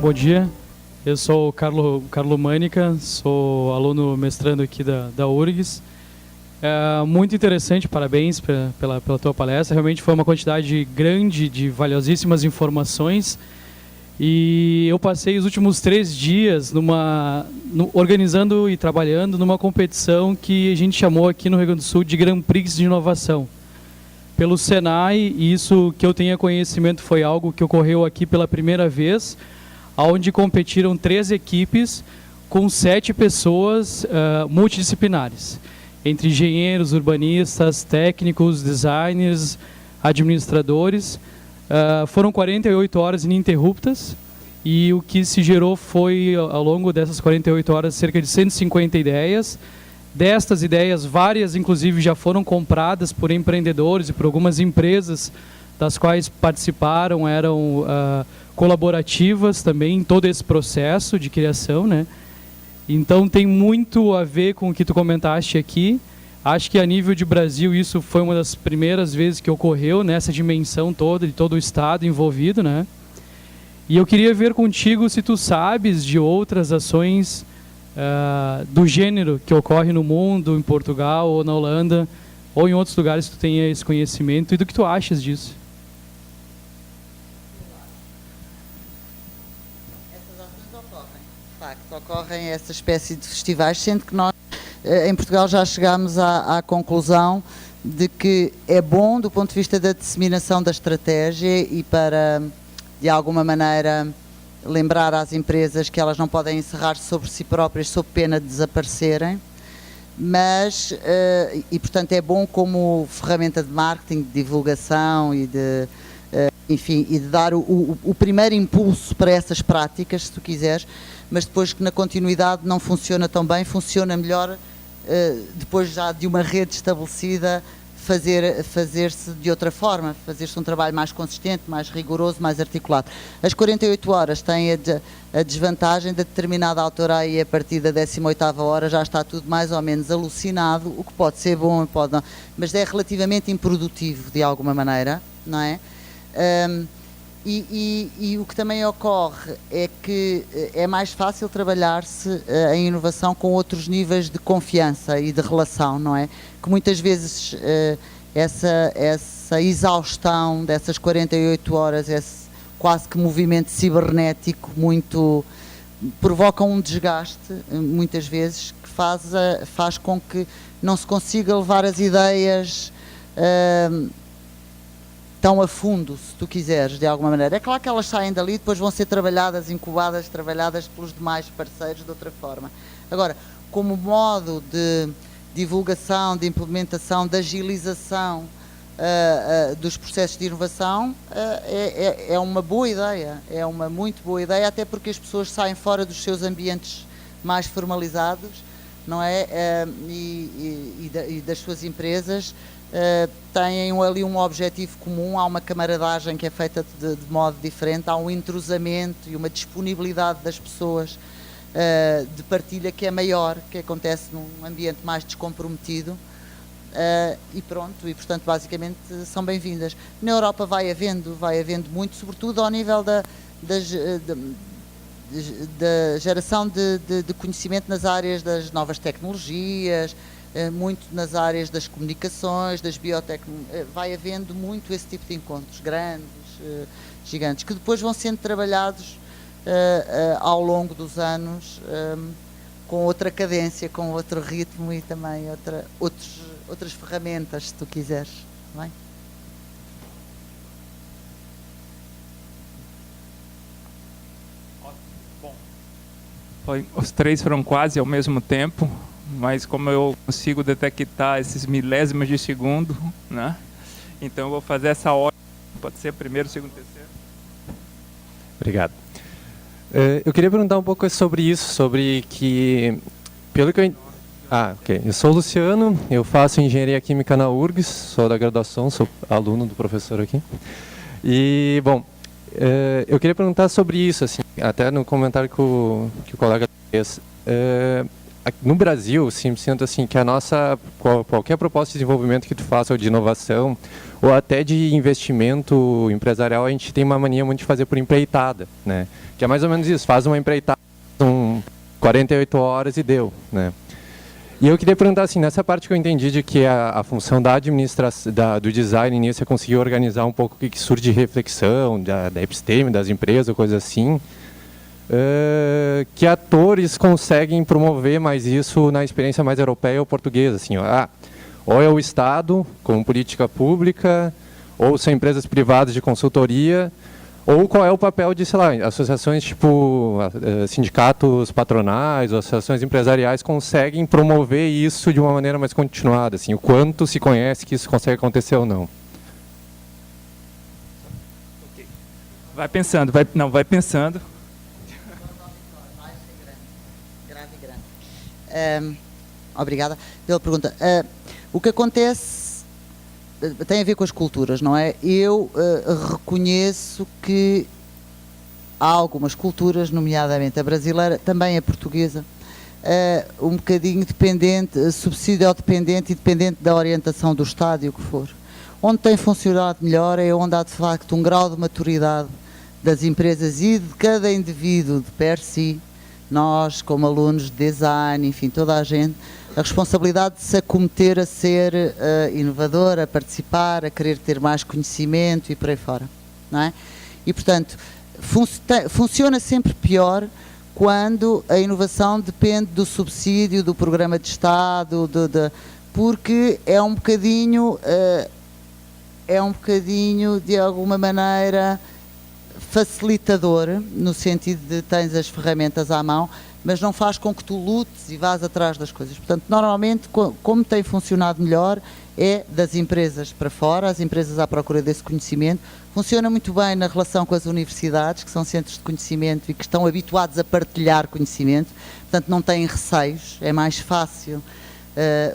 Bom dia, eu sou o Carlo Mânica, sou aluno mestrando aqui da URGS. Muito interessante, parabéns pela tua palestra, realmente foi uma quantidade grande de valiosíssimas informações e eu passei os últimos 3 dias organizando e trabalhando numa competição que a gente chamou aqui no Rio Grande do Sul de Grand Prix de Inovação. Pelo Senai, e isso que eu tenha conhecimento foi algo que ocorreu aqui pela primeira vez, onde competiram 3 equipes com 7 pessoas multidisciplinares, entre engenheiros, urbanistas, técnicos, designers, administradores. Foram 48 horas ininterruptas e o que se gerou foi, ao longo dessas 48 horas, cerca de 150 ideias. Destas ideias, várias inclusive já foram compradas por empreendedores e por algumas empresas das quais participaram, eram colaborativas também em todo esse processo de criação, né? Então tem muito a ver com o que tu comentaste aqui. Acho que a nível de Brasil isso foi uma das primeiras vezes que ocorreu nessa dimensão toda, de todo o estado envolvido, né? E eu queria ver contigo se tu sabes de outras ações do gênero que ocorre no mundo, em Portugal ou na Holanda, ou em outros lugares que tu tenha esse conhecimento, e do que tu achas disso. Essas ações ocorrem, de facto, ocorrem essa espécie de festivais, sendo que nós, em Portugal, já chegámos à conclusão de que é bom do ponto de vista da disseminação da estratégia e para, de alguma maneira, lembrar às empresas que elas não podem encerrar-se sobre si próprias sob pena de desaparecerem, mas, e portanto é bom como ferramenta de marketing, de divulgação e de, enfim, e de dar o primeiro impulso para essas práticas, se tu quiseres, mas depois que na continuidade não funciona tão bem, funciona melhor depois já de uma rede estabelecida, fazer-se de outra forma, fazer-se um trabalho mais consistente, mais rigoroso, mais articulado. As 48 horas têm a desvantagem de determinada altura aí, a partir da 18ª hora, já está tudo mais ou menos alucinado, o que pode ser bom e pode não, mas é relativamente improdutivo, de alguma maneira, não é? E o que também ocorre é que é mais fácil trabalhar-se em inovação com outros níveis de confiança e de relação, não é? Que muitas vezes essa exaustão dessas 48 horas, esse quase que movimento cibernético provoca um desgaste, muitas vezes, que faz com que não se consiga levar as ideias tão a fundo, se tu quiseres, de alguma maneira. É claro que elas saem dali e depois vão ser trabalhadas, incubadas, trabalhadas pelos demais parceiros de outra forma. Agora, como modo de divulgação, de implementação, de agilização dos processos de inovação, é uma boa ideia, é uma muito boa ideia, até porque as pessoas saem fora dos seus ambientes mais formalizados, não é? E das suas empresas, têm ali um objetivo comum, há uma camaradagem que é feita de modo diferente, há um entrosamento e uma disponibilidade das pessoas de partilha que é maior, que acontece num ambiente mais descomprometido, e pronto, e portanto basicamente são bem-vindas. Na Europa vai havendo muito, sobretudo ao nível da geração de conhecimento nas áreas das novas tecnologias, muito nas áreas das comunicações, das biotecnologias, vai havendo muito esse tipo de encontros grandes, gigantes, que depois vão sendo trabalhados ao longo dos anos com outra cadência, com outro ritmo e também outras ferramentas, se tu quiseres. Bem? Bom, os 3 foram quase ao mesmo tempo, mas como eu consigo detectar esses milésimos de segundo, né? Então eu vou fazer essa ordem. Pode ser primeiro, segundo, terceiro. Obrigado. Eu queria perguntar um pouco sobre isso, sobre que, pelo que eu... ok. Eu sou o Luciano, eu faço engenharia química na URGS, sou da graduação, sou aluno do professor aqui. E, bom, eu queria perguntar sobre isso, assim, até no comentário que o colega fez. no Brasil, sim, sinto assim que a nossa qualquer proposta de desenvolvimento que tu faça ou de inovação ou até de investimento empresarial, a gente tem uma mania muito de fazer por empreitada, né? Que é mais ou menos isso, faz uma empreitada, 48 horas e deu, né? E eu queria perguntar assim, nessa parte que eu entendi de que a função da administração, do design nisso é conseguir organizar um pouco o que surge de reflexão, da episteme, das empresas, coisas assim, que atores conseguem promover mais isso na experiência mais europeia ou portuguesa, assim, ó, ou é o Estado, com política pública, ou são empresas privadas de consultoria, ou qual é o papel de, sei lá, associações tipo sindicatos patronais ou associações empresariais conseguem promover isso de uma maneira mais continuada, assim, o quanto se conhece que isso consegue acontecer ou não. Vai pensando, vai pensando. Obrigada pela pergunta. O que acontece tem a ver com as culturas, não é? Eu reconheço que há algumas culturas, nomeadamente a brasileira, também a portuguesa, um bocadinho dependente, subsídio-dependente e dependente da orientação do Estado e o que for. Onde tem funcionado melhor é onde há de facto um grau de maturidade das empresas e de cada indivíduo de per si, nós como alunos de design, enfim, toda a gente, a responsabilidade de se acometer a ser inovador, a participar, a querer ter mais conhecimento e por aí fora, não é? E, portanto, funciona sempre pior quando a inovação depende do subsídio, do programa de Estado, porque é um bocadinho, de alguma maneira, facilitador, no sentido de tens as ferramentas à mão, mas não faz com que tu lutes e vás atrás das coisas. Portanto, normalmente, como tem funcionado melhor, é das empresas para fora, as empresas à procura desse conhecimento. Funciona muito bem na relação com as universidades, que são centros de conhecimento e que estão habituados a partilhar conhecimento, portanto não têm receios, é mais fácil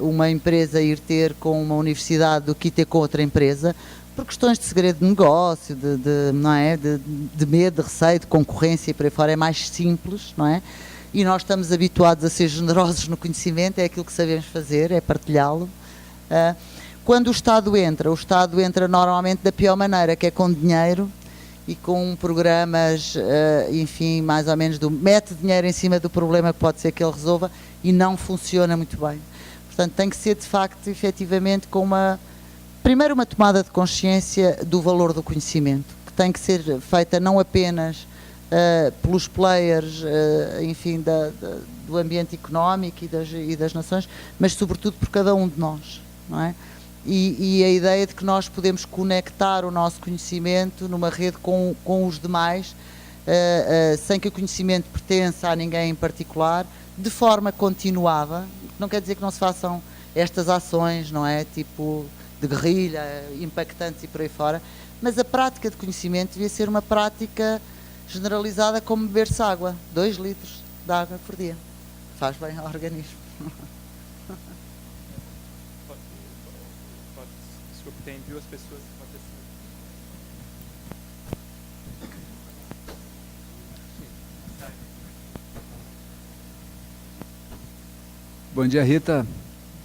uma empresa ir ter com uma universidade do que ir ter com outra empresa, por questões de segredo de negócio, não é? de medo, de receio, de concorrência e por aí fora, é mais simples, não é? E nós estamos habituados a ser generosos no conhecimento, é aquilo que sabemos fazer, é partilhá-lo. Quando o Estado entra normalmente da pior maneira, que é com dinheiro e com programas, enfim, mais ou menos, mete dinheiro em cima do problema que pode ser que ele resolva e não funciona muito bem. Portanto, tem que ser, de facto, efetivamente, primeiro uma tomada de consciência do valor do conhecimento, que tem que ser feita não apenas pelos players, enfim, do ambiente económico e das nações, mas sobretudo por cada um de nós, não é? E a ideia de que nós podemos conectar o nosso conhecimento numa rede com os demais, sem que o conhecimento pertença a ninguém em particular, de forma continuada. Não quer dizer que não se façam estas ações, não é? Tipo de guerrilha, impactantes e por aí fora, mas a prática de conhecimento devia ser uma prática generalizada como beber-se água, 2 litros de água por dia. Faz bem ao organismo. Desculpe, tem 2 pessoas que podem Bom dia, Rita.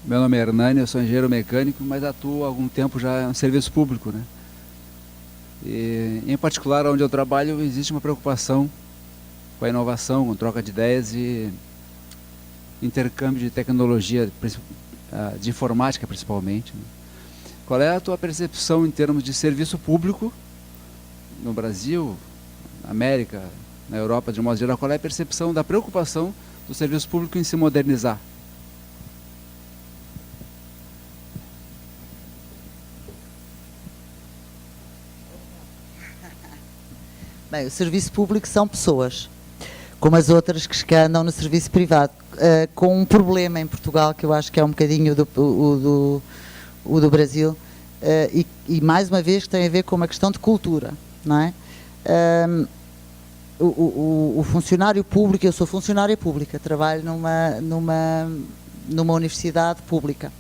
Meu nome é Hernani, eu sou engenheiro mecânico, mas atuo há algum tempo já no serviço público, né? E, em particular, onde eu trabalho, existe uma preocupação com a inovação, com troca de ideias e intercâmbio de tecnologia, de informática principalmente, né? Qual é a tua percepção em termos de serviço público no Brasil, na América, na Europa, de um modo geral? Qual é a percepção da preocupação do serviço público em se modernizar? Bem, o serviço público são pessoas, como as outras que andam no serviço privado, com um problema em Portugal, que eu acho que é um bocadinho o do Brasil, e mais uma vez tem a ver com uma questão de cultura, não é? O funcionário público, eu sou funcionária pública, trabalho numa universidade pública,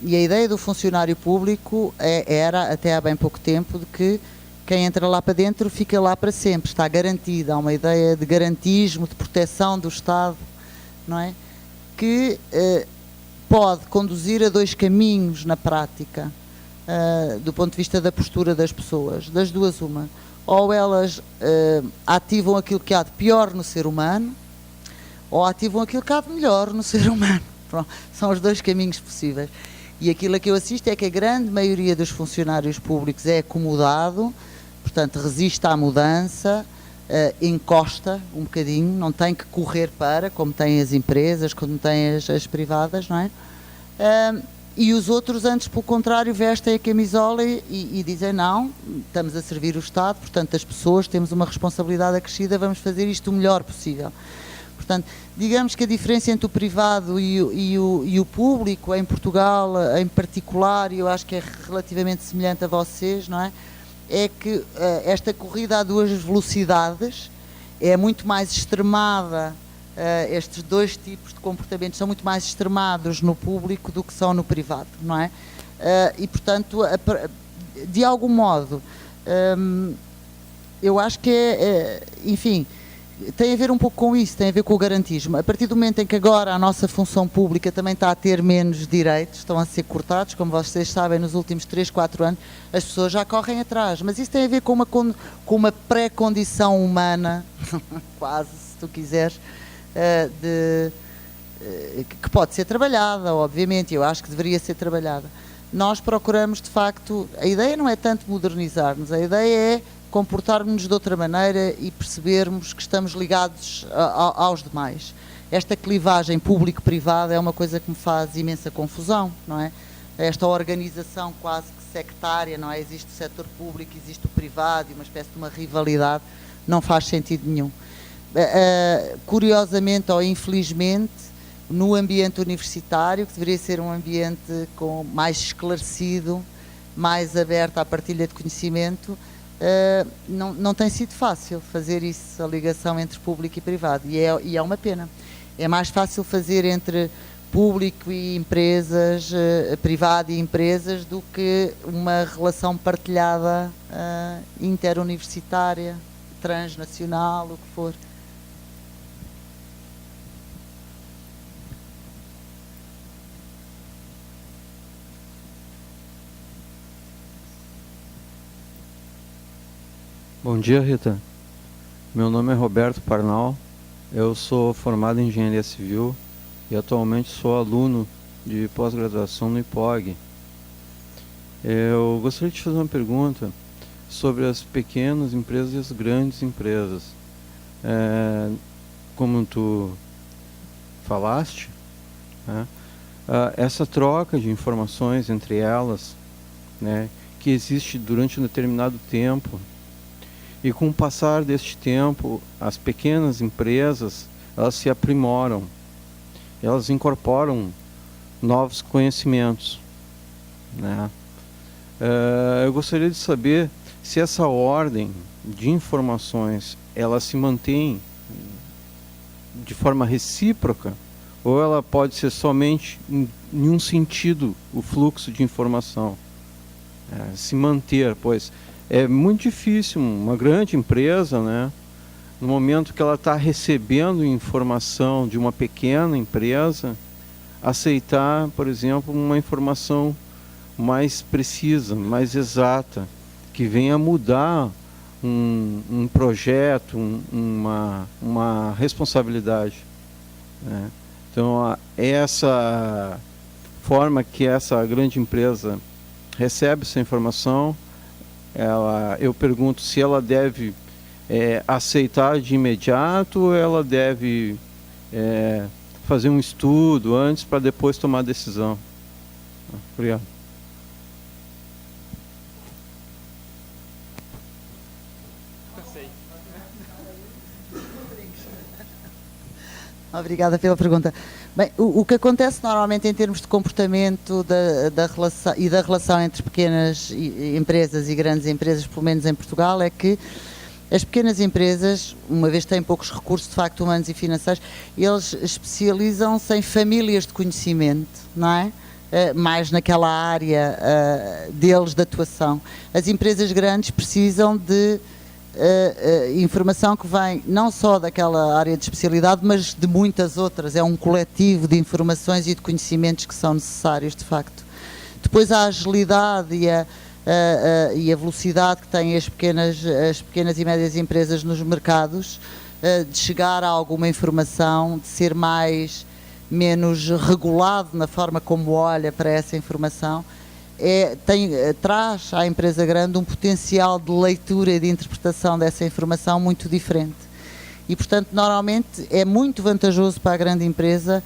e a ideia do funcionário público era, até há bem pouco tempo, de que quem entra lá para dentro fica lá para sempre, está garantido. Há uma ideia de garantismo, de proteção do Estado não é? Que pode conduzir a dois caminhos na prática, do ponto de vista da postura das pessoas. Das duas, uma. Ou elas ativam aquilo que há de pior no ser humano, ou ativam aquilo que há de melhor no ser humano. Pronto, são os dois caminhos possíveis. E aquilo a que eu assisto é que a grande maioria dos funcionários públicos é acomodado, portanto resiste à mudança, encosta um bocadinho, não tem que correr para, como têm as empresas, como têm as privadas, não é? E os outros, antes, pelo contrário, vestem a camisola e dizem não, estamos a servir o Estado, portanto as pessoas temos uma responsabilidade acrescida, vamos fazer isto o melhor possível. Portanto, digamos que a diferença entre o privado e o público em Portugal, em particular, e eu acho que é relativamente semelhante a vocês, não é? É que esta corrida a duas velocidades é muito mais extremada, estes dois tipos de comportamentos são muito mais extremados no público do que são no privado, não é? E, portanto, de algum modo, eu acho que enfim, tem a ver um pouco com isso, tem a ver com o garantismo. A partir do momento em que agora a nossa função pública também está a ter menos direitos, estão a ser cortados, como vocês sabem, nos últimos 3, 4 anos, as pessoas já correm atrás. Mas isso tem a ver com uma pré-condição humana, quase, se tu quiseres, que pode ser trabalhada, obviamente, eu acho que deveria ser trabalhada. Nós procuramos, de facto, a ideia não é tanto modernizar-nos, a ideia é comportarmos-nos de outra maneira e percebermos que estamos ligados aos demais. Esta clivagem público-privada é uma coisa que me faz imensa confusão, não é? Esta organização quase que sectária, não é? Existe o setor público, existe o privado, e uma espécie de uma rivalidade, não faz sentido nenhum. Curiosamente ou infelizmente, no ambiente universitário, que deveria ser um ambiente mais esclarecido, mais aberto à partilha de conhecimento, não tem sido fácil fazer isso, a ligação entre público e privado, e é uma pena. É mais fácil fazer entre público e empresas, privado e empresas, do que uma relação partilhada interuniversitária, transnacional, o que for. Bom dia, Rita. Meu nome é Roberto Parnal, eu sou formado em Engenharia Civil e atualmente sou aluno de pós-graduação no IPOG. Eu gostaria de te fazer uma pergunta sobre as pequenas empresas e as grandes empresas. Como tu falaste, né, essa troca de informações entre elas, né, que existe durante um determinado tempo, e com o passar deste tempo, as pequenas empresas, elas se aprimoram, elas incorporam novos conhecimentos, né? Eu gostaria de saber se essa ordem de informações, ela se mantém de forma recíproca, ou ela pode ser somente em um sentido, o fluxo de informação. Se manter, pois é muito difícil uma grande empresa, né, no momento que ela está recebendo informação de uma pequena empresa, aceitar, por exemplo, uma informação mais precisa, mais exata, que venha mudar um projeto, uma responsabilidade, né? Então, essa forma que essa grande empresa recebe essa informação, eu pergunto se ela deve aceitar de imediato, ou ela deve fazer um estudo antes para depois tomar a decisão. Obrigado. Obrigada pela pergunta. Bem, o que acontece normalmente em termos de comportamento da relação entre pequenas empresas e grandes empresas, pelo menos em Portugal, é que as pequenas empresas, uma vez que têm poucos recursos de facto humanos e financeiros, eles especializam-se em famílias de conhecimento, não é? Mais naquela área deles de atuação. As empresas grandes precisam de informação que vem não só daquela área de especialidade, mas de muitas outras. É um coletivo de informações e de conhecimentos que são necessários, de facto. Depois a agilidade e a velocidade que têm as pequenas e médias empresas nos mercados, de chegar a alguma informação, de ser menos regulado na forma como olha para essa informação, traz à empresa grande um potencial de leitura e de interpretação dessa informação muito diferente. E, portanto, normalmente é muito vantajoso para a grande empresa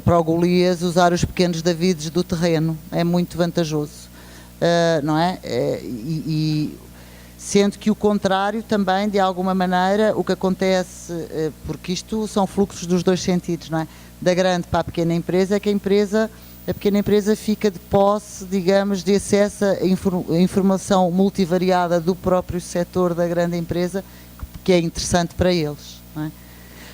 para o Golias, usar os pequenos Davides do terreno. É muito vantajoso, não é? Sendo que o contrário também, de alguma maneira, o que acontece, porque isto são fluxos dos dois sentidos, não é? Da grande para a pequena empresa, é que a pequena empresa fica de posse, digamos, de acesso a informação multivariada do próprio setor da grande empresa, que é interessante para eles, não é?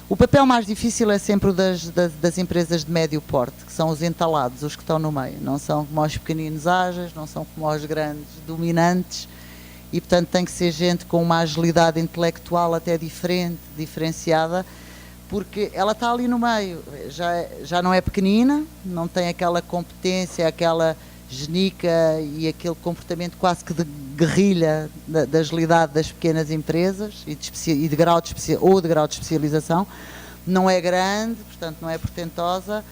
O papel mais difícil é sempre o das empresas de médio porte, que são os entalados, os que estão no meio. Não são como os pequeninos ágeis, não são como os grandes dominantes, e portanto tem que ser gente com uma agilidade intelectual até diferenciada, porque ela está ali no meio, já não é pequenina, não tem aquela competência, aquela genica e aquele comportamento quase que de guerrilha da agilidade das pequenas empresas e de grau de especialização. Não é grande, portanto não é portentosa,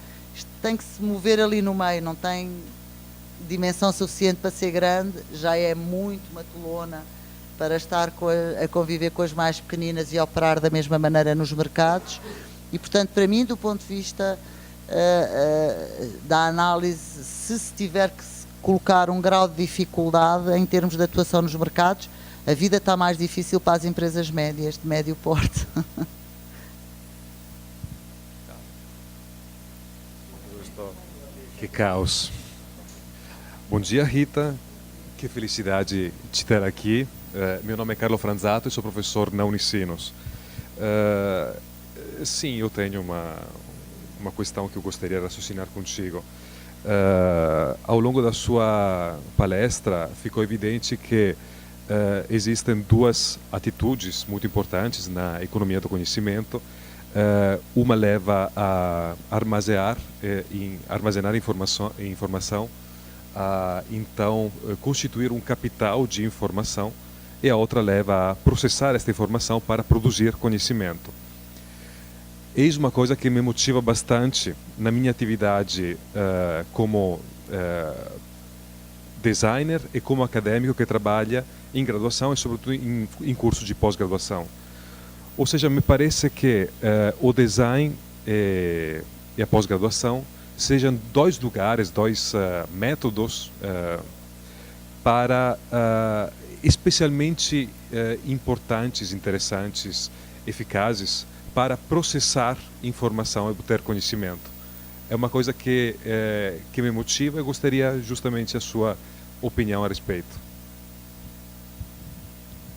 tem que se mover ali no meio, não tem dimensão suficiente para ser grande, já é muito matulona para estar a conviver com as mais pequeninas e operar da mesma maneira nos mercados. E, portanto, para mim, do ponto de vista da análise, se tiver que se colocar um grau de dificuldade em termos de atuação nos mercados, a vida está mais difícil para as empresas médias, de médio porte. Que caos. Bom dia, Rita. Que felicidade te ter aqui. Meu nome é Carlo Franzato e sou professor na Unicinos. Sim, eu tenho uma questão que eu gostaria de raciocinar contigo. Ao longo da sua palestra, ficou evidente que existem duas atitudes muito importantes na economia do conhecimento. Uma leva a armazenar informação, então constituir um capital de informação, e a outra leva a processar esta informação para produzir conhecimento. Eis uma coisa que me motiva bastante na minha atividade como designer e como acadêmico que trabalha em graduação e sobretudo em curso de pós-graduação. Ou seja, me parece que o design e a pós-graduação sejam dois lugares, dois métodos para especialmente importantes, interessantes, eficazes para processar informação e obter conhecimento. É uma coisa que me motiva e gostaria justamente a sua opinião a respeito.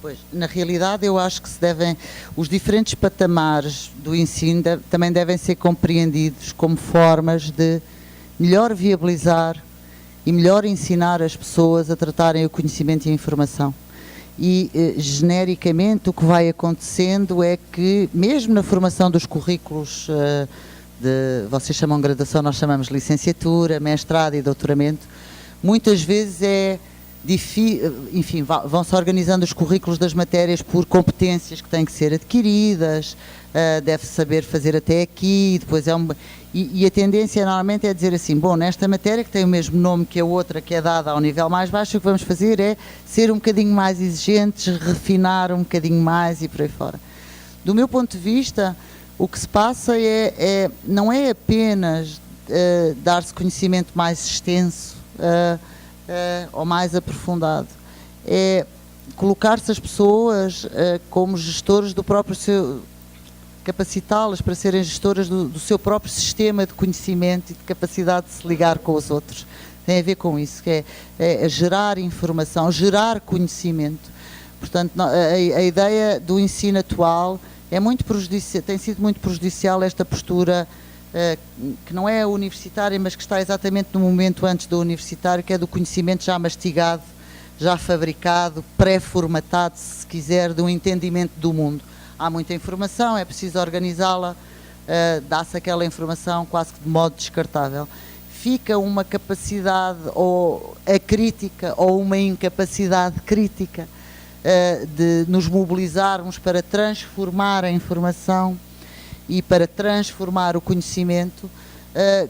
Pois, na realidade, eu acho que os diferentes patamares do ensino também devem ser compreendidos como formas de melhor viabilizar e melhor ensinar as pessoas a tratarem o conhecimento e a informação. E, genericamente, o que vai acontecendo é que, mesmo na formação dos currículos, vocês chamam graduação, nós chamamos licenciatura, mestrado e doutoramento, muitas vezes enfim, vão-se organizando os currículos das matérias por competências que têm que ser adquiridas, deve-se saber fazer até aqui, depois e a tendência normalmente é dizer assim, bom, nesta matéria que tem o mesmo nome que a outra que é dada ao nível mais baixo, o que vamos fazer é ser um bocadinho mais exigentes, refinar um bocadinho mais e por aí fora. Do meu ponto de vista, o que se passa não é apenas dar-se conhecimento mais extenso, ou mais aprofundado, é colocar-se as pessoas como gestores do próprio capacitá-las para serem gestoras do seu próprio sistema de conhecimento e de capacidade de se ligar com os outros. Tem a ver com isso, que é gerar informação, gerar conhecimento. Portanto, a ideia do ensino atual tem sido muito prejudicial esta postura que não é universitária, mas que está exatamente no momento antes do universitário, que é do conhecimento já mastigado já fabricado, pré-formatado, se quiser, de um entendimento do mundo. Há muita informação, é preciso organizá-la, dá-se aquela informação quase que de modo descartável. Fica uma capacidade, ou a crítica, ou uma incapacidade crítica, de nos mobilizarmos para transformar a informação e para transformar o conhecimento,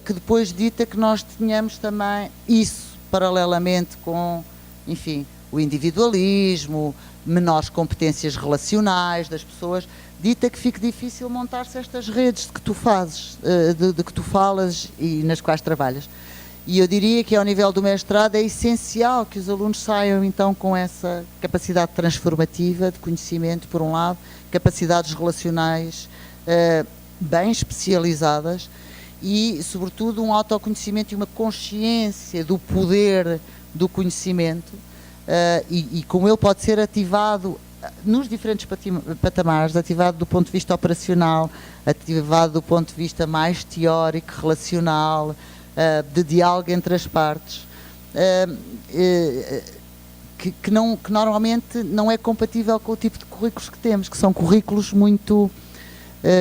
que depois dita que nós tenhamos também isso paralelamente com, enfim, o individualismo, menores competências relacionais das pessoas, dita que fique difícil montar-se estas redes de que tu fazes, de que tu falas e nas quais trabalhas. E eu diria que ao nível do mestrado é essencial que os alunos saiam então com essa capacidade transformativa de conhecimento, por um lado, capacidades relacionais bem especializadas e, sobretudo, um autoconhecimento e uma consciência do poder do conhecimento e como ele pode ser ativado nos diferentes patamares, ativado do ponto de vista operacional, ativado do ponto de vista mais teórico, relacional, de diálogo entre as partes, que normalmente não é compatível com o tipo de currículos que temos, que são currículos muito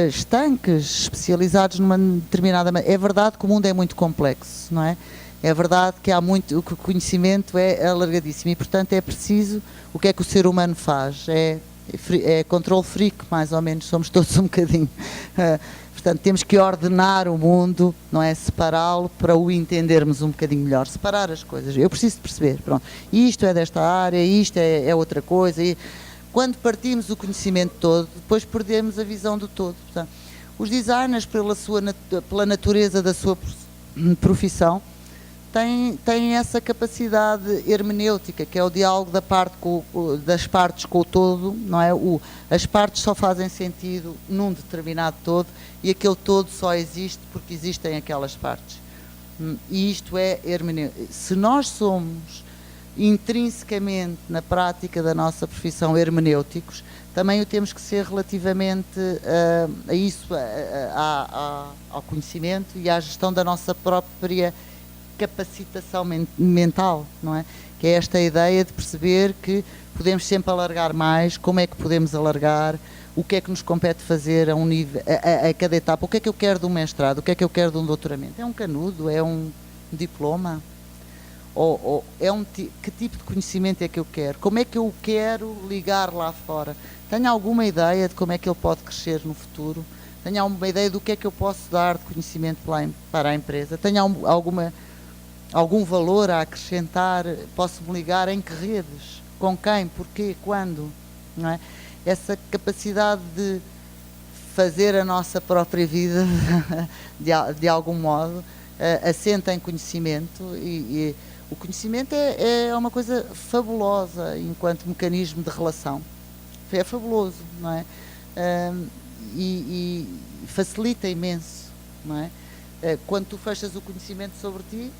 estanques, especializados numa determinada maneira. É verdade que o mundo é muito complexo, não é? É verdade que há muito, que o conhecimento é alargadíssimo e, portanto, é preciso, o que é que o ser humano faz? É control freak, mais ou menos, somos todos um bocadinho. Portanto, temos que ordenar o mundo, não é? Separá-lo para o entendermos um bocadinho melhor, separar as coisas. Eu preciso de perceber, pronto, isto é desta área, isto é outra coisa. E quando partimos o conhecimento todo, depois perdemos a visão do todo. Portanto, os designers, pela natureza da sua profissão, têm essa capacidade hermenêutica, que é o diálogo das partes com o todo, não é? As partes só fazem sentido num determinado todo e aquele todo só existe porque existem aquelas partes. E isto é hermenêutica. Se nós somos intrinsecamente, na prática da nossa profissão, hermenêuticos, também o temos que ser relativamente a isso, ao conhecimento e à gestão da nossa própria capacitação mental, não é? Que é esta ideia de perceber que podemos sempre alargar mais, como é que podemos alargar, o que é que nos compete fazer a um nível, a cada etapa, o que é que eu quero de um mestrado, o que é que eu quero de um doutoramento, é um canudo, é um diploma, ou que tipo de conhecimento é que eu quero, como é que eu quero ligar lá fora, tenho alguma ideia de como é que ele pode crescer no futuro, tenho alguma ideia do que é que eu posso dar de conhecimento para a empresa, tenho algum valor a acrescentar, posso-me ligar em que redes, com quem, porquê, quando, não é? Essa capacidade de fazer a nossa própria vida, de algum modo, assenta em conhecimento e o conhecimento é uma coisa fabulosa enquanto mecanismo de relação, é fabuloso, não é? E facilita imenso, não é? Quando tu fechas o conhecimento sobre ti,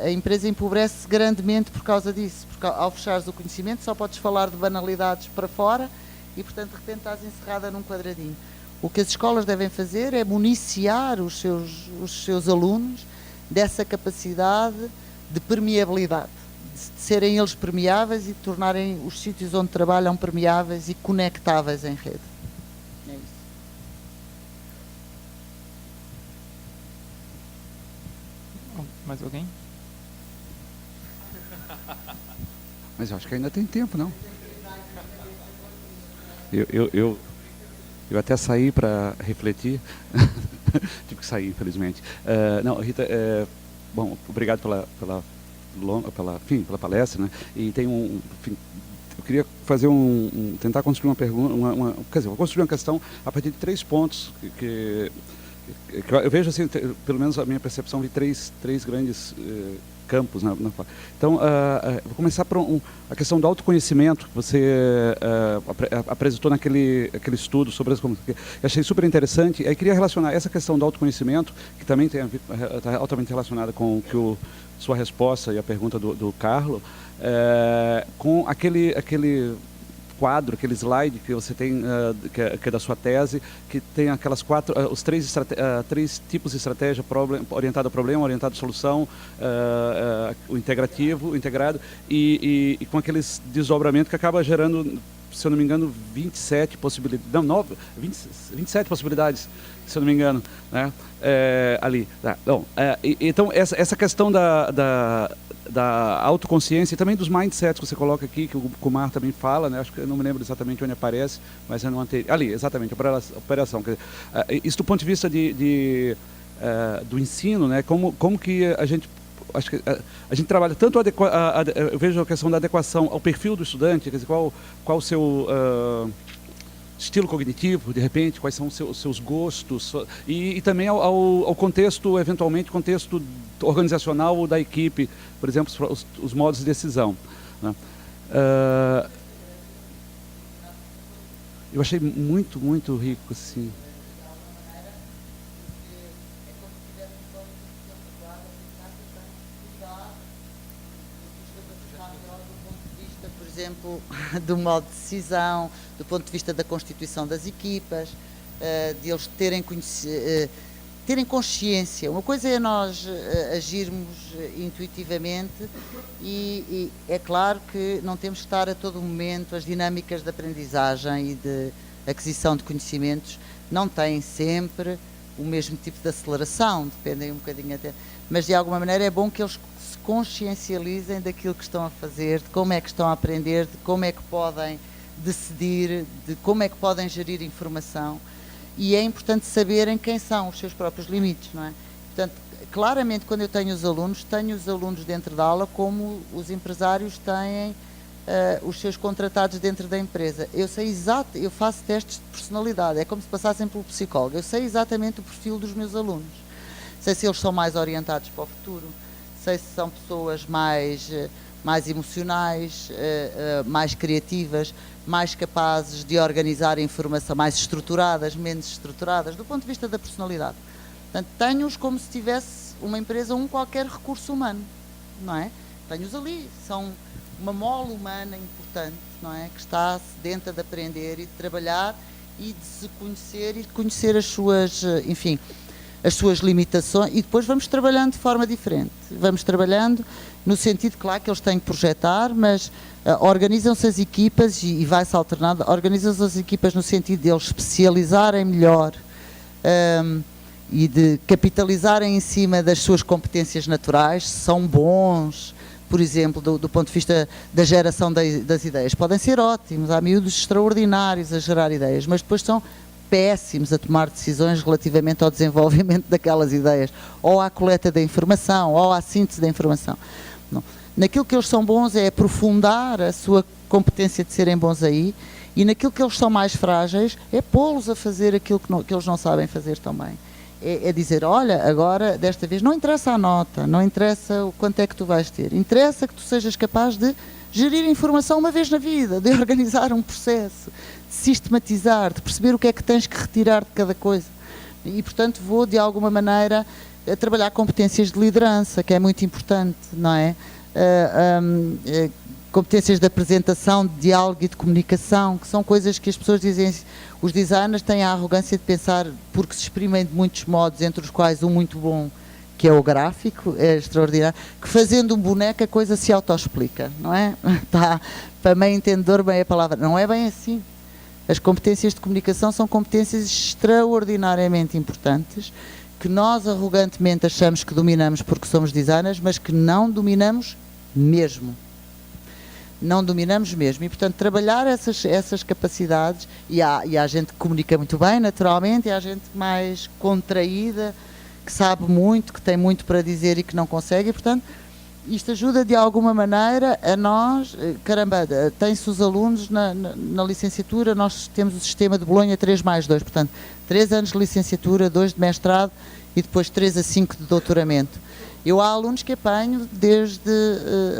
a empresa empobrece grandemente por causa disso, porque ao fechares o conhecimento só podes falar de banalidades para fora e, portanto, de repente estás encerrada num quadradinho. O que as escolas devem fazer é municiar os seus alunos dessa capacidade de permeabilidade, de serem eles permeáveis e de tornarem os sítios onde trabalham permeáveis e conectáveis em rede. É isso. Mais alguém? Mas eu acho que ainda tem tempo, não? Eu até saí para refletir, tive que sair, infelizmente. Não, Rita, bom, obrigado pela palestra, né? E tem eu queria fazer tentar construir uma pergunta, quer dizer, vou construir uma questão a partir de 3 pontos que eu vejo assim, pelo menos a minha percepção de três grandes campos. Então, vou começar por a questão do autoconhecimento que você apresentou naquele estudo sobre as comunicações. Eu achei super interessante. Aí queria relacionar essa questão do autoconhecimento, que também está altamente relacionada com sua resposta e a pergunta do Carlos, com quadro, aquele slide que você tem, que é da sua tese, que tem aquelas os três tipos de estratégia: orientado a problema, orientado à solução, o integrativo, o integrado, e com aqueles desdobramentos que acaba gerando, se eu não me engano, 27 possibilidades, não, 27 possibilidades, se eu não me engano, né? Ali. Tá. Bom, então, essa questão da autoconsciência e também dos mindsets que você coloca aqui, que o Kumar também fala, né? Acho que eu não me lembro exatamente onde aparece, mas é no anterior. Ali, exatamente, operação. Isso do ponto de vista do ensino, né? Como que a gente... Acho que a gente trabalha tanto eu vejo a questão da adequação ao perfil do estudante, quer dizer, qual o seu estilo cognitivo, de repente, quais são os seus gostos, e também ao contexto, eventualmente, contexto organizacional da equipe, por exemplo, os modos de decisão, né? Eu achei muito, muito rico, assim. Por exemplo, do modo de decisão, do ponto de vista da constituição das equipas, de eles terem consciência. Uma coisa é nós agirmos intuitivamente e é claro que não temos que estar a todo momento, as dinâmicas de aprendizagem e de aquisição de conhecimentos não têm sempre o mesmo tipo de aceleração, dependem um bocadinho até, mas de alguma maneira é bom que eles se consciencializem daquilo que estão a fazer, de como é que estão a aprender, de como é que podem decidir, de como é que podem gerir informação, e é importante saberem quem são os seus próprios limites, não é? Portanto, claramente quando eu tenho os alunos dentro da aula como os empresários têm os seus contratados dentro da empresa. Eu eu faço testes de personalidade, é como se passassem pelo psicólogo, eu sei exatamente o perfil dos meus alunos, sei se eles são mais orientados para o futuro, sei se são pessoas mais emocionais, mais criativas, mais capazes de organizar a informação, mais estruturadas, menos estruturadas, do ponto de vista da personalidade. Portanto, tenho-os como se tivesse uma empresa, qualquer recurso humano, não é? Tenho-os ali, são uma mola humana importante, não é? Que está sedenta de aprender e de trabalhar e de se conhecer e de conhecer as suas, enfim, as suas limitações, e depois vamos trabalhando de forma diferente. Vamos trabalhando no sentido, claro, que eles têm que projetar, mas organizam-se as equipas e vai-se alternando, organizam-se as equipas no sentido de eles especializarem melhor e de capitalizarem em cima das suas competências naturais, são bons, por exemplo, do ponto de vista da geração das ideias. Podem ser ótimos, há miúdos extraordinários a gerar ideias, mas depois são péssimos a tomar decisões relativamente ao desenvolvimento daquelas ideias, ou à coleta da informação, ou à síntese da informação. Não. Naquilo que eles são bons é aprofundar a sua competência de serem bons aí, e naquilo que eles são mais frágeis é pô-los a fazer aquilo que eles não sabem fazer tão bem. É dizer, olha, agora, desta vez, não interessa a nota, não interessa o quanto é que tu vais ter, interessa que tu sejas capaz de gerir a informação uma vez na vida, de organizar um processo, de sistematizar, de perceber o que é que tens que retirar de cada coisa. E, portanto, vou, de alguma maneira, a trabalhar competências de liderança, que é muito importante, não é? Competências de apresentação, de diálogo e de comunicação, que são coisas que as pessoas dizem, os designers têm a arrogância de pensar, porque se exprimem de muitos modos, entre os quais um muito bom, que é o gráfico, é extraordinário, que fazendo um boneco a coisa se autoexplica, não é? Tá, para meio entendedor, bem a palavra, não é bem assim. As competências de comunicação são competências extraordinariamente importantes, que nós arrogantemente achamos que dominamos porque somos designers, mas que não dominamos mesmo. Não dominamos mesmo. E, portanto, trabalhar essas capacidades, e há gente que comunica muito bem, naturalmente, e há gente mais contraída, que sabe muito, que tem muito para dizer e que não consegue, e, portanto, isto ajuda de alguma maneira a nós, caramba, tem-se os alunos na licenciatura, nós temos o sistema de Bolonha 3+2, portanto, 3 anos de licenciatura, 2 de mestrado e depois 3 a 5 de doutoramento. Eu há alunos que apanho desde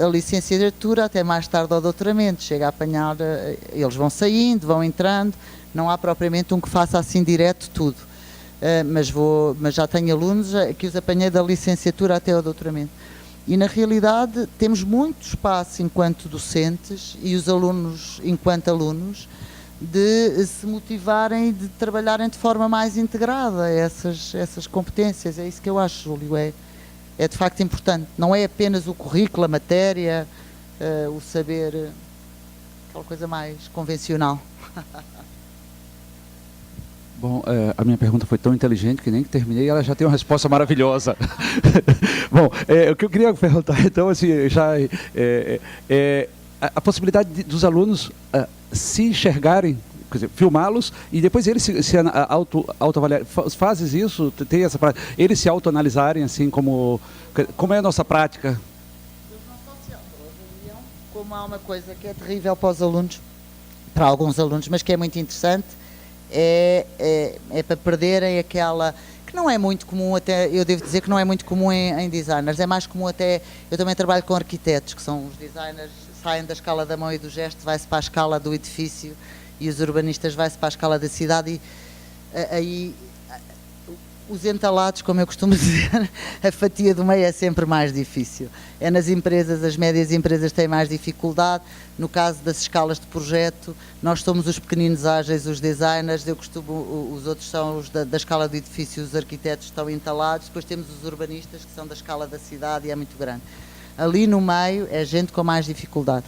a licenciatura até mais tarde ao doutoramento, chega a apanhar, eles vão saindo, vão entrando, não há propriamente um que faça assim direto tudo, mas já tenho alunos que os apanhei da licenciatura até ao doutoramento. E na realidade temos muito espaço enquanto docentes e os alunos enquanto alunos de se motivarem e de trabalharem de forma mais integrada essas competências. É isso que eu acho, Júlio, é de facto importante. Não é apenas o currículo, a matéria, o saber, aquela coisa mais convencional. Bom, a minha pergunta foi tão inteligente que nem que terminei e ela já tem uma resposta maravilhosa. Bom, o que eu queria perguntar, então, assim, já a possibilidade dos alunos se enxergarem, quer dizer, filmá-los e depois eles se autoavaliarem. Fazes isso? Tem essa prática? Eles se autoanalisarem, assim, como é a nossa prática? Como há uma coisa que é terrível para os alunos, para alguns alunos, mas que é muito interessante, é para perderem aquela, que não é muito comum, até eu devo dizer que não é muito comum em designers, é mais comum até, eu também trabalho com arquitetos, que são os designers, saem da escala da mão e do gesto, vai-se para a escala do edifício, e os urbanistas vai-se para a escala da cidade, e aí os entalados, como eu costumo dizer, a fatia do meio é sempre mais difícil. É nas empresas, as médias empresas têm mais dificuldade. No caso das escalas de projeto, nós somos os pequeninos ágeis, os designers, os outros são os da escala do edifício, os arquitetos estão entalados, depois temos os urbanistas, que são da escala da cidade e é muito grande. Ali no meio é gente com mais dificuldade.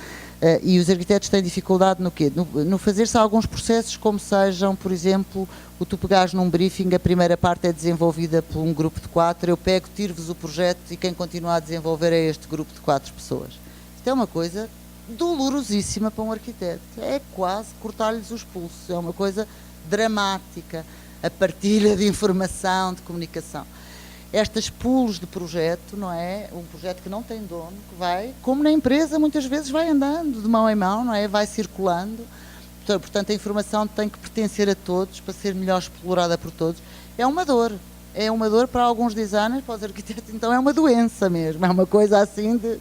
E os arquitetos têm dificuldade no quê? No fazer-se alguns processos, como sejam, por exemplo, tu pegares num briefing, a primeira parte é desenvolvida por um grupo de 4, eu pego, tiro-vos o projeto e quem continua a desenvolver é este grupo de 4 pessoas. Isto é uma coisa dolorosíssima para um arquiteto. É quase cortar-lhes os pulsos. É uma coisa dramática, a partilha de informação, de comunicação. Estas pools de projeto, não é? Um projeto que não tem dono, que vai, como na empresa, muitas vezes vai andando de mão em mão, não é? Vai circulando. Portanto, a informação tem que pertencer a todos, para ser melhor explorada por todos. É uma dor. É uma dor para alguns designers, para os arquitetos, então é uma doença mesmo. É uma coisa assim de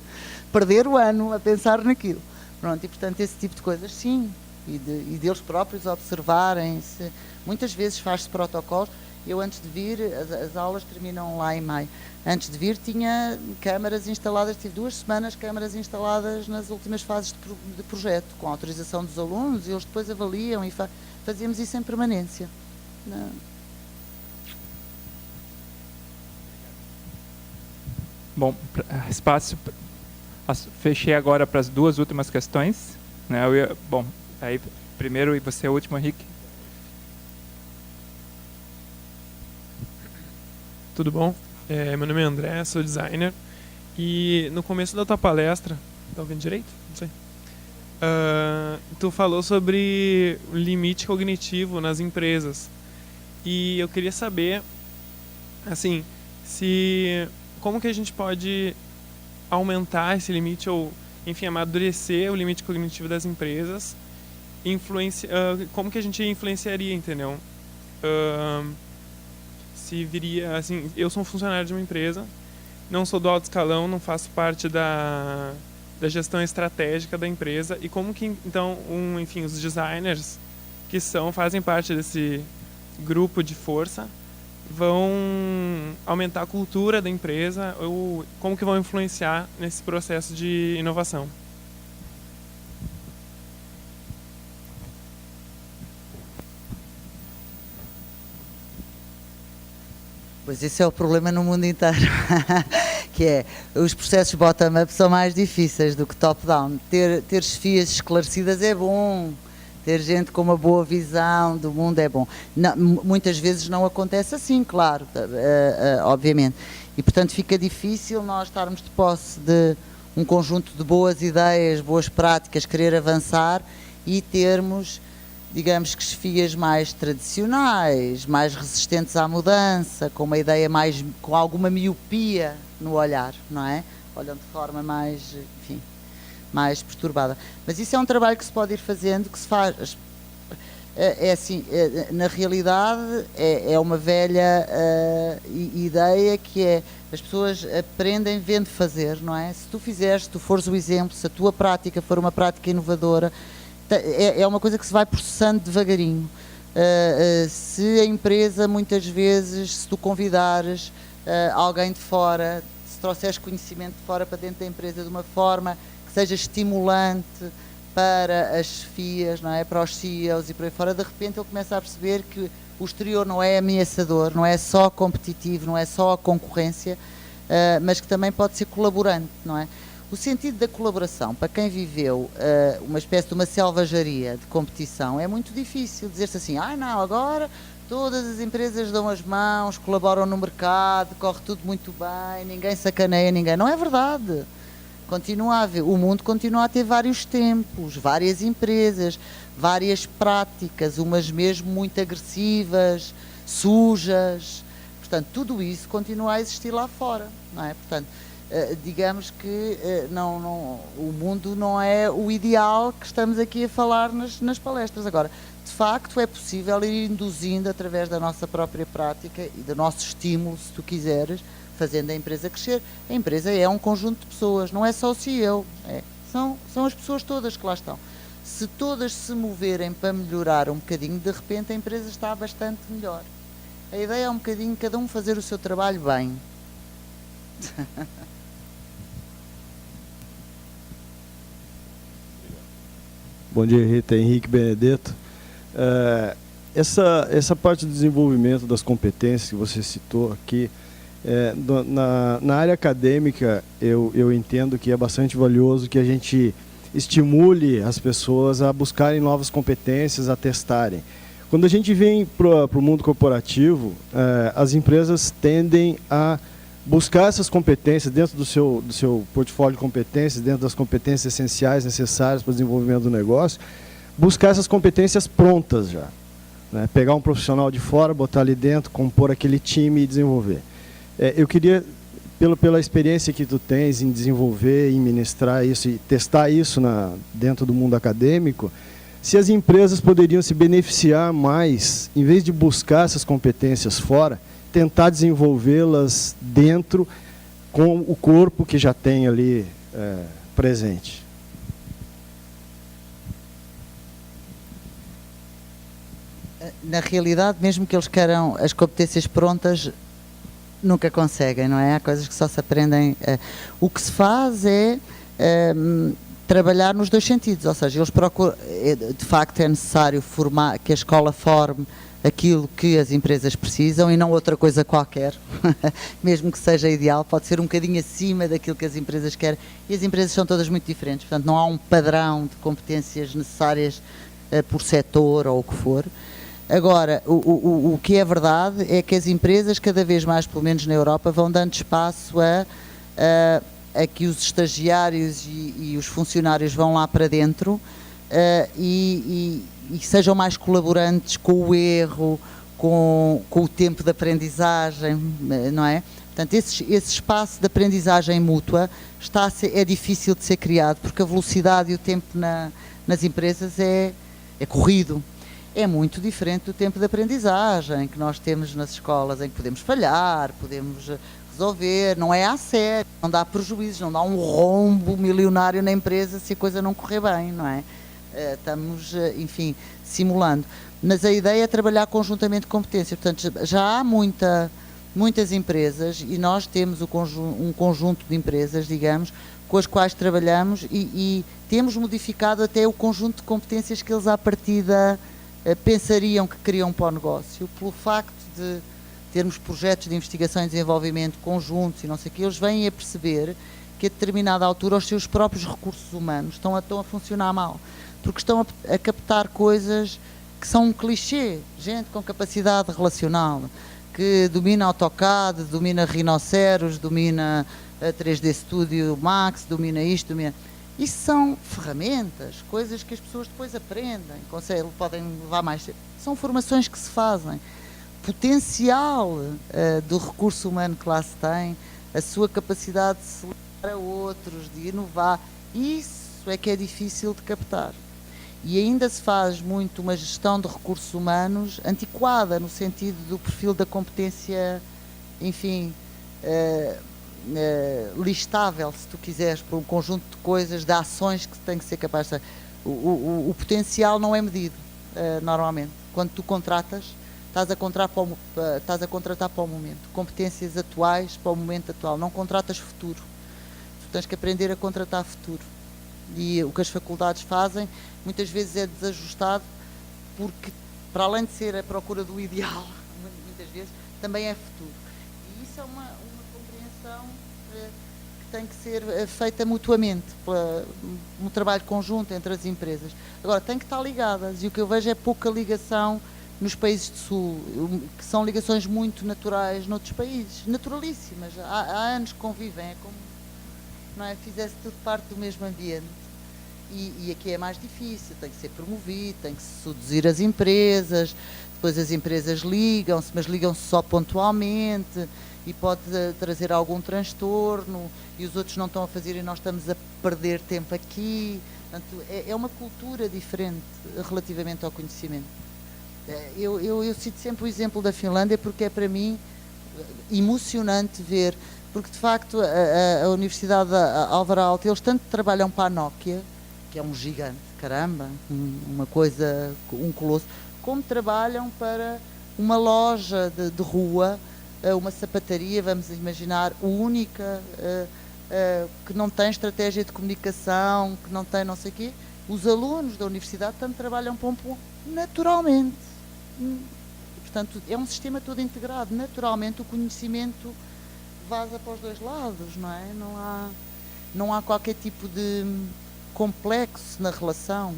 perder o ano a pensar naquilo. Pronto, e portanto, esse tipo de coisas, sim. E deles próprios observarem-se. Muitas vezes faz-se protocolos. Eu, antes de vir, as aulas terminam lá em maio. Antes de vir, tinha câmaras instaladas, tive 2 semanas câmaras instaladas nas últimas fases de projeto, com autorização dos alunos, e eles depois avaliam e fazíamos isso em permanência. Não. Bom, espaço. Fechei agora para as 2 últimas questões. Né? Bom, aí primeiro e você o último, Henrique. Tudo bom? Meu nome é André, sou designer. E no começo da tua palestra, tá ouvindo direito? Não sei. Tu falou sobre o limite cognitivo nas empresas. E eu queria saber, assim, como que a gente pode aumentar esse limite ou, enfim, amadurecer o limite cognitivo das empresas, como que a gente influenciaria, entendeu? Se viria, assim, eu sou um funcionário de uma empresa, não sou do alto escalão, não faço parte da gestão estratégica da empresa, e como que, então, enfim, os designers que fazem parte desse grupo de força vão aumentar a cultura da empresa, ou como que vão influenciar nesse processo de inovação? Pois esse é o problema no mundo inteiro, que é, os processos bottom-up são mais difíceis do que top-down. Ter chefias esclarecidas é bom, ter gente com uma boa visão do mundo é bom. Não, muitas vezes não acontece assim, claro, obviamente. E, portanto, fica difícil nós estarmos de posse de um conjunto de boas ideias, boas práticas, querer avançar e termos, digamos que chefias mais tradicionais, mais resistentes à mudança, com uma ideia com alguma miopia no olhar, não é? Olham de forma mais, enfim, mais perturbada. Mas isso é um trabalho que se pode ir fazendo, que se faz, assim, na realidade é uma velha ideia que é, as pessoas aprendem vendo fazer, não é? Se tu fizeres, se tu fores o exemplo, se a tua prática for uma prática inovadora, é uma coisa que se vai processando devagarinho. Se a empresa, muitas vezes, se tu convidares alguém de fora, se trouxeres conhecimento de fora para dentro da empresa de uma forma que seja estimulante para as chefias, não é? Para os CEOs e por aí fora, de repente ele começa a perceber que o exterior não é ameaçador, não é só competitivo, não é só a concorrência, mas que também pode ser colaborante, não é? O sentido da colaboração, para quem viveu uma espécie de uma selvageria de competição, é muito difícil dizer-se assim, não, agora todas as empresas dão as mãos, colaboram no mercado, corre tudo muito bem, ninguém sacaneia ninguém. Não é verdade. Continua a haver, o mundo continua a ter vários tempos, várias empresas, várias práticas, umas mesmo muito agressivas, sujas. Portanto, tudo isso continua a existir lá fora, não é? Portanto, digamos que o mundo não é o ideal que estamos aqui a falar nas palestras. Agora, de facto, é possível ir induzindo através da nossa própria prática e do nosso estímulo, se tu quiseres, fazendo a empresa crescer. A empresa é um conjunto de pessoas, não é só o CEO, são as pessoas todas que lá estão. Se todas se moverem para melhorar um bocadinho, de repente a empresa está bastante melhor. A ideia é um bocadinho cada um fazer o seu trabalho bem. Bom dia, Rita. Henrique Benedetto. Essa parte do desenvolvimento das competências que você citou aqui, na área acadêmica, eu entendo que é bastante valioso que a gente estimule as pessoas a buscarem novas competências, a testarem. Quando a gente vem para o mundo corporativo, as empresas tendem a buscar essas competências dentro do seu portfólio de competências, dentro das competências essenciais necessárias para o desenvolvimento do negócio, buscar essas competências prontas já, né? Pegar um profissional de fora, botar ali dentro, compor aquele time e desenvolver. Eu queria, pela experiência que tu tens em desenvolver, em ministrar isso e testar isso dentro do mundo acadêmico, se as empresas poderiam se beneficiar mais, em vez de buscar essas competências fora, tentar desenvolvê-las dentro com o corpo que já tem ali presente. Na realidade, mesmo que eles queiram as competências prontas, nunca conseguem, não é? Há coisas que só se aprendem. O que se faz é trabalhar nos dois sentidos, ou seja, eles procuram, de facto é necessário que a escola forme aquilo que as empresas precisam e não outra coisa qualquer, mesmo que seja ideal, pode ser um bocadinho acima daquilo que as empresas querem, e as empresas são todas muito diferentes, portanto não há um padrão de competências necessárias por setor ou o que for. Agora, o que é verdade é que as empresas cada vez mais, pelo menos na Europa, vão dando espaço a que os estagiários e os funcionários vão lá para dentro e sejam mais colaborantes com o erro, com o tempo de aprendizagem, não é? Portanto, esse espaço de aprendizagem mútua é difícil de ser criado, porque a velocidade e o tempo nas empresas é corrido. É muito diferente do tempo de aprendizagem que nós temos nas escolas, em que podemos falhar, podemos resolver, não é à sério, não dá prejuízos, não dá um rombo milionário na empresa se a coisa não correr bem, não é? Estamos, enfim, simulando. Mas a ideia é trabalhar conjuntamente competências. Portanto, já há muitas empresas e nós temos um conjunto de empresas, digamos, com as quais trabalhamos e temos modificado até o conjunto de competências que eles à partida pensariam que queriam para o negócio, pelo facto de termos projetos de investigação e desenvolvimento conjuntos e não sei o que, eles vêm a perceber que a determinada altura os seus próprios recursos humanos estão a funcionar mal, porque estão a captar coisas que são um clichê, gente com capacidade relacional, que domina AutoCAD, domina Rhinoceros, domina 3D Studio Max, domina isto, domina... Isso são ferramentas, coisas que as pessoas depois aprendem, podem levar mais tempo. São formações que se fazem. Potencial do recurso humano que lá se tem, a sua capacidade de se ligar a outros, de inovar, isso é que é difícil de captar. E ainda se faz muito uma gestão de recursos humanos antiquada, no sentido do perfil da competência, enfim, listável, se tu quiseres, por um conjunto de coisas, de ações que tem que ser capaz de... O potencial não é medido, normalmente. Quando tu contratas, estás a contratar para o momento, competências atuais para o momento atual, não contratas futuro. Tu tens que aprender a contratar futuro. E o que as faculdades fazem, muitas vezes é desajustado, porque para além de ser a procura do ideal, muitas vezes, também é futuro. E isso é uma compreensão que tem que ser feita mutuamente, um trabalho conjunto entre as empresas. Agora, tem que estar ligadas, e o que eu vejo é pouca ligação nos países do Sul, que são ligações muito naturais noutros países, naturalíssimas, há anos que convivem, é como, não é, fizesse tudo parte do mesmo ambiente. E aqui é mais difícil, tem que ser promovido, tem que se seduzir as empresas, depois as empresas ligam-se, mas ligam-se só pontualmente e pode trazer algum transtorno e os outros não estão a fazer e nós estamos a perder tempo aqui. Portanto, é uma cultura diferente relativamente ao conhecimento. Eu cito sempre o exemplo da Finlândia porque é para mim emocionante ver, porque de facto a Universidade de Álvaro Alto, eles tanto trabalham para a Nokia, que é um gigante, caramba, uma coisa, um colosso, como trabalham para uma loja de rua, uma sapataria, vamos imaginar, única, que não tem estratégia de comunicação, que não tem não sei o quê. Os alunos da universidade tanto trabalham para um ponto naturalmente. Portanto, é um sistema todo integrado. Naturalmente, o conhecimento vaza para os dois lados, não é? Não há qualquer tipo de complexo na relação.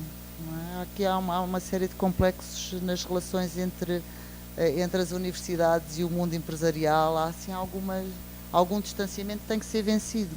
Não é? Aqui há uma série de complexos nas relações entre as universidades e o mundo empresarial. Há assim algum distanciamento que tem que ser vencido.